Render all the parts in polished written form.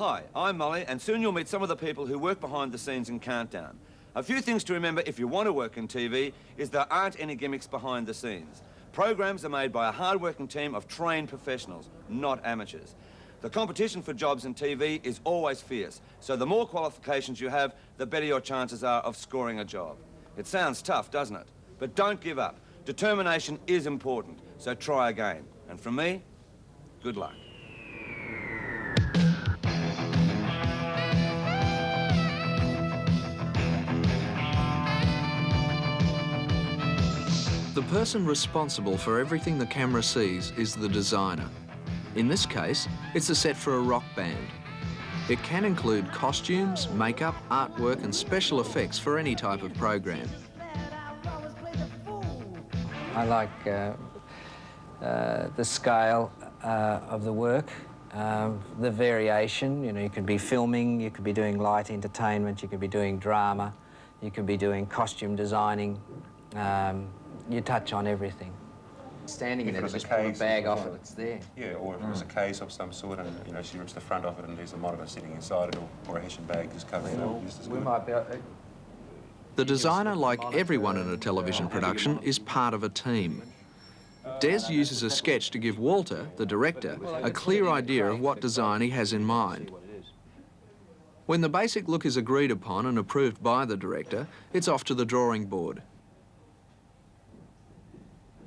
Hi, I'm Molly, and soon you'll meet some of the people who work behind the scenes in Countdown. A few things to remember if you want to work in TV is there aren't any gimmicks behind the scenes. Programs are made by a hard-working team of trained professionals, not amateurs. The competition for jobs in TV is always fierce, so the more qualifications you have, the better your chances are of scoring a job. It sounds tough, doesn't it? But don't give up. Determination is important, so try again. And from me, good luck. The person responsible for everything the camera sees is the designer. In this case, it's a set for a rock band. It can include costumes, makeup, artwork and special effects for any type of program. I like the scale of the work, the variation. You know, you could be filming, you could be doing light entertainment, you could be doing drama, you could be doing costume designing. You touch on everything. Standing in it, just pull a bag off it, it's there. Yeah, or if it was a case of some sort and, you know, she rips the front off it and there's a monitor sitting inside it, or a Hessian bag just covering it up just as good. The designer, like everyone in a television production, is part of a team. Des uses a sketch to give Walter, the director, a clear idea of what design he has in mind. When the basic look is agreed upon and approved by the director, it's off to the drawing board.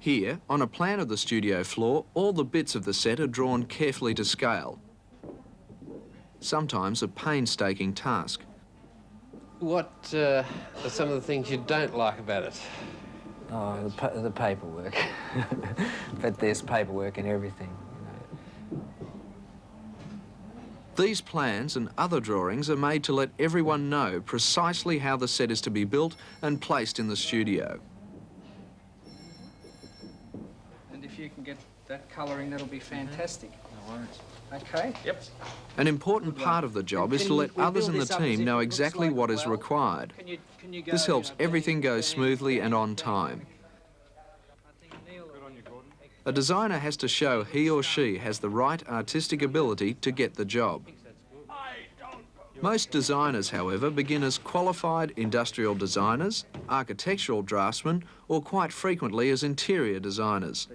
Here, on a plan of the studio floor, all the bits of the set are drawn carefully to scale. Sometimes a painstaking task. What are some of the things you don't like about it? Oh, the paperwork. But there's paperwork in everything, you know. These plans and other drawings are made to let everyone know precisely how the set is to be built and placed in the studio. If you can get that colouring, that'll be fantastic. No worries. Okay. Yep. An important part of the job is to let others in the team know exactly what is required. This helps everything go smoothly and on time. A designer has to show he or she has the right artistic ability to get the job. Most designers, however, begin as qualified industrial designers, architectural draftsmen, or quite frequently as interior designers.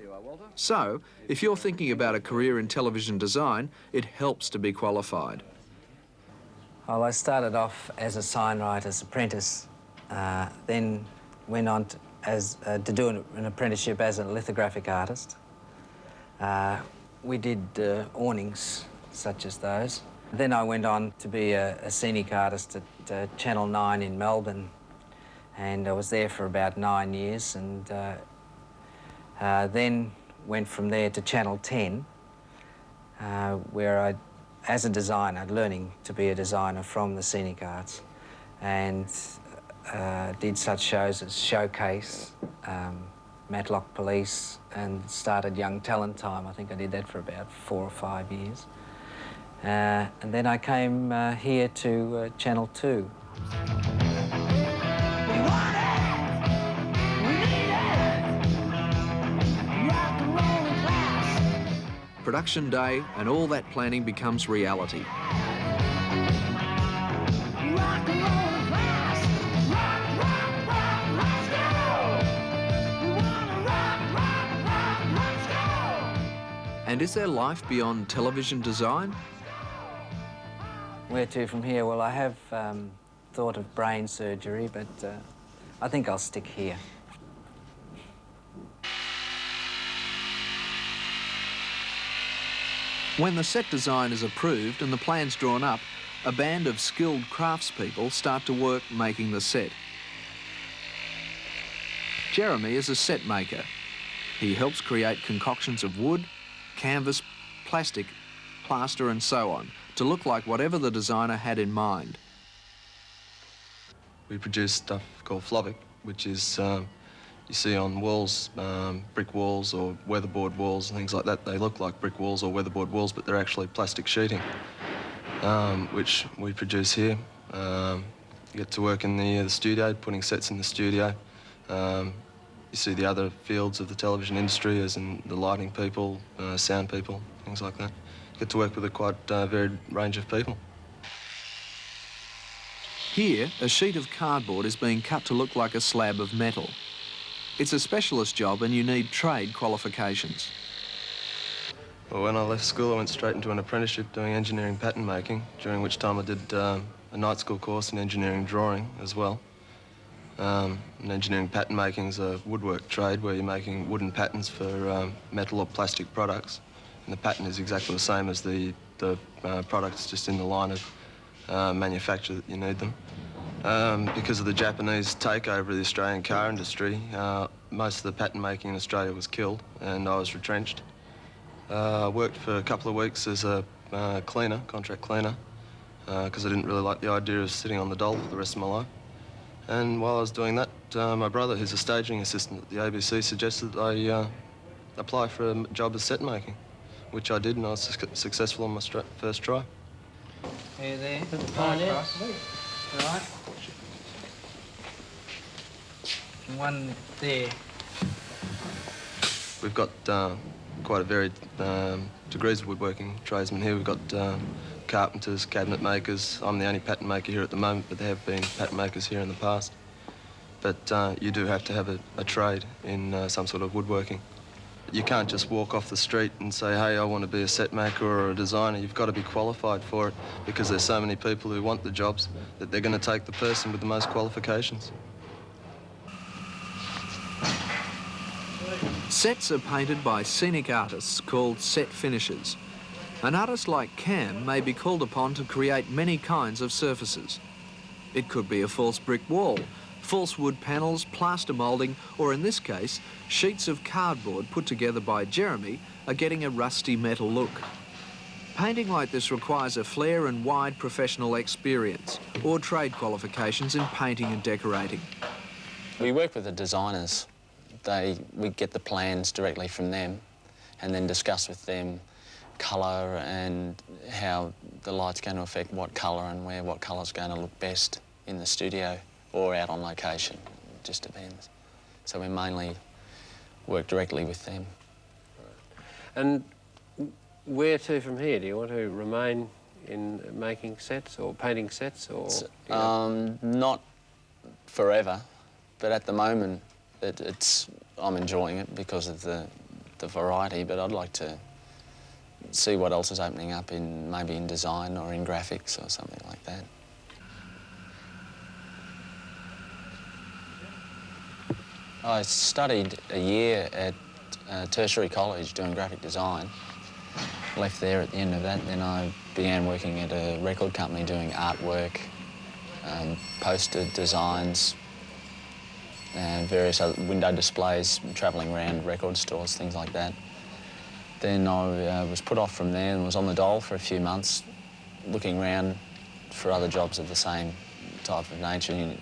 So, if you're thinking about a career in television design, it helps to be qualified. Well, I started off as a signwriter's apprentice, then went on to do an apprenticeship as a lithographic artist. We did awnings such as those. Then I went on to be a scenic artist at Channel 9 in Melbourne, and I was there for about 9 years, and then went from there to Channel 10, where I, as a designer, learning to be a designer from the scenic arts, and did such shows as Showcase, Matlock Police, and started Young Talent Time. I think I did that for about 4 or 5 years. And then I came here to Channel 2. Production day and all that planning becomes reality. And is there life beyond television design? Where to from here? Well, I have thought of brain surgery, but I think I'll stick here. When the set design is approved and the plans drawn up, a band of skilled craftspeople start to work making the set. Jeremy is a set maker. He helps create concoctions of wood, canvas, plastic, plaster and so on, to look like whatever the designer had in mind. We produce stuff called flubbic, which is you see on walls, brick walls or weatherboard walls and things like that. They look like brick walls or weatherboard walls, but they're actually plastic sheeting, which we produce here. You get to work in the studio, putting sets in the studio. You you see the other fields of the television industry, as in the lighting people, sound people, things like that. You get to work with a quite varied range of people. Here, a sheet of cardboard is being cut to look like a slab of metal. It's a specialist job and you need trade qualifications. Well, when I left school, I went straight into an apprenticeship doing engineering pattern making, during which time I did a night school course in engineering drawing as well. And engineering pattern making is a woodwork trade where you're making wooden patterns for metal or plastic products. And the pattern is exactly the same as the products, just in the line of manufacture that you need them. Because of the Japanese takeover of the Australian car industry, most of the pattern making in Australia was killed and I was retrenched. I worked for a couple of weeks as a cleaner, contract cleaner, because I didn't really like the idea of sitting on the dole for the rest of my life. And while I was doing that, my brother, who's a staging assistant at the ABC, suggested that I apply for a job as set making, which I did, and I was successful on my first try. Hey there. Across. Right. And one there. We've got quite a varied degrees of woodworking tradesmen here. We've got carpenters, cabinet makers. I'm the only pattern maker here at the moment, but there have been pattern makers here in the past. But you do have to have a trade in some sort of woodworking. You can't just walk off the street and say, hey, I want to be a set maker or a designer. You've got to be qualified for it because there's so many people who want the jobs that they're going to take the person with the most qualifications. Sets are painted by scenic artists called set finishers. An artist like Cam may be called upon to create many kinds of surfaces. It could be a false brick wall, false wood panels, plaster moulding, or in this case, sheets of cardboard put together by Jeremy are getting a rusty metal look. Painting like this requires a flair and wide professional experience or trade qualifications in painting and decorating. We work with the designers. We get the plans directly from them and then discuss with them colour and how the light's going to affect what colour and where what colour's going to look best in the studio or out on location. It just depends. So we mainly work directly with them. And where to from here? Do you want to remain in making sets or painting sets, or? Not forever, but at the moment I'm enjoying it because of the variety, but I'd like to see what else is opening up maybe in design or in graphics or something like that. I studied a year at tertiary college doing graphic design. Left there at the end of that, then I began working at a record company doing artwork, poster designs, and various other window displays, travelling around record stores, things like that. Then I was put off from there and was on the dole for a few months, looking around for other jobs of the same type of nature,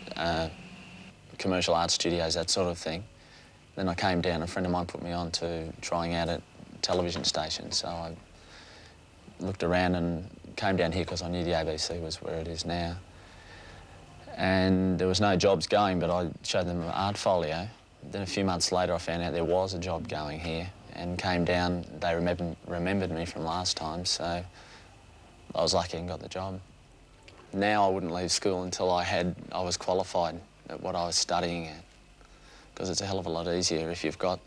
commercial art studios, that sort of thing. Then I came down, a friend of mine put me on to trying out at television stations, so I looked around and came down here because I knew the ABC was where it is now. And there was no jobs going, but I showed them an art folio. Then a few months later I found out there was a job going here and came down. They remembered me from last time, so I was lucky and got the job. Now I wouldn't leave school until I was qualified at what I was studying at, because it's a hell of a lot easier if you've got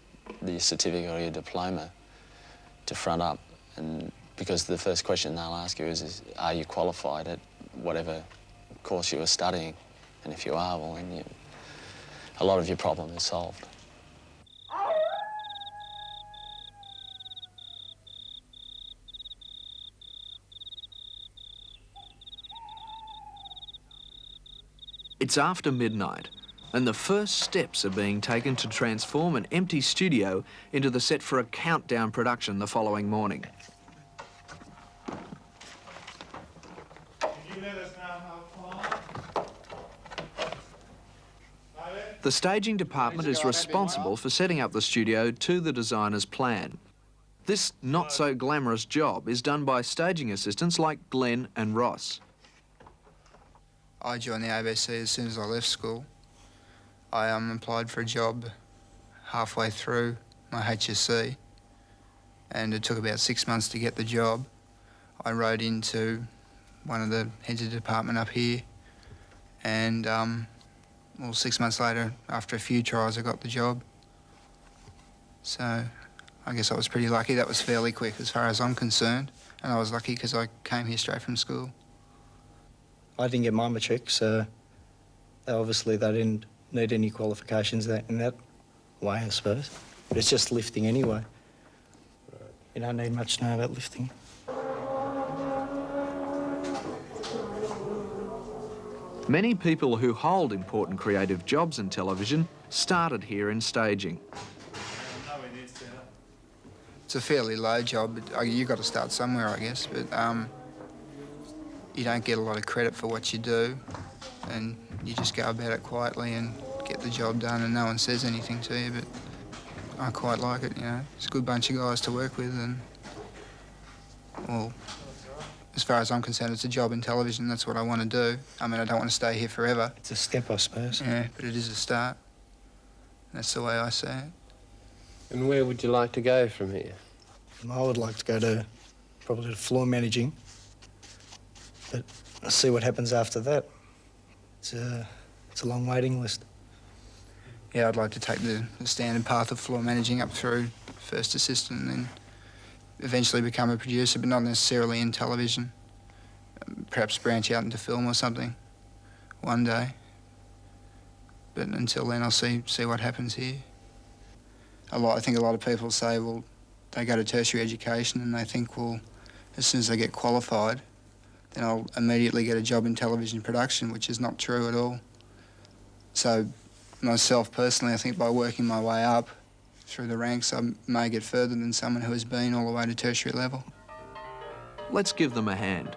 the certificate or your diploma to front up, and because the first question they'll ask you is are you qualified at whatever course you were studying, and if you are, well then a lot of your problem is solved. It's after midnight, and the first steps are being taken to transform an empty studio into the set for a countdown production the following morning. The staging department is responsible for setting up the studio to the designer's plan. This not-so-glamorous job is done by staging assistants like Glenn and Ross. I joined the ABC as soon as I left school. I applied for a job halfway through my HSC, and it took about 6 months to get the job. I wrote into one of the heads of the department up here, and well, 6 months later, after a few tries, I got the job. So I guess I was pretty lucky. That was fairly quick as far as I'm concerned, and I was lucky because I came here straight from school. I didn't get my matric, so obviously they didn't need any qualifications in that way, I suppose. But it's just lifting anyway. You don't need much to know about lifting. Many people who hold important creative jobs in television started here in staging. It's a fairly low job, but you've got to start somewhere, I guess. But you don't get a lot of credit for what you do, and you just go about it quietly and get the job done, and no one says anything to you. But I quite like it, you know. It's a good bunch of guys to work with, and well, as far as I'm concerned, it's a job in television. That's what I want to do. I mean, I don't want to stay here forever. It's a step, I suppose. Yeah, but it is a start. That's the way I see it. And where would you like to go from here? I would like to go to probably to floor managing, but I'll see what happens after that. It's a long waiting list. Yeah, I'd like to take the standard path of floor managing up through first assistant and then eventually become a producer, but not necessarily in television. Perhaps branch out into film or something one day. But until then, I'll see what happens here. I think a lot of people say, well, they go to tertiary education and they think, well, as soon as they get qualified, then I'll immediately get a job in television production, which is not true at all. So myself personally, I think by working my way up through the ranks, I may get further than someone who has been all the way to tertiary level. Let's give them a hand.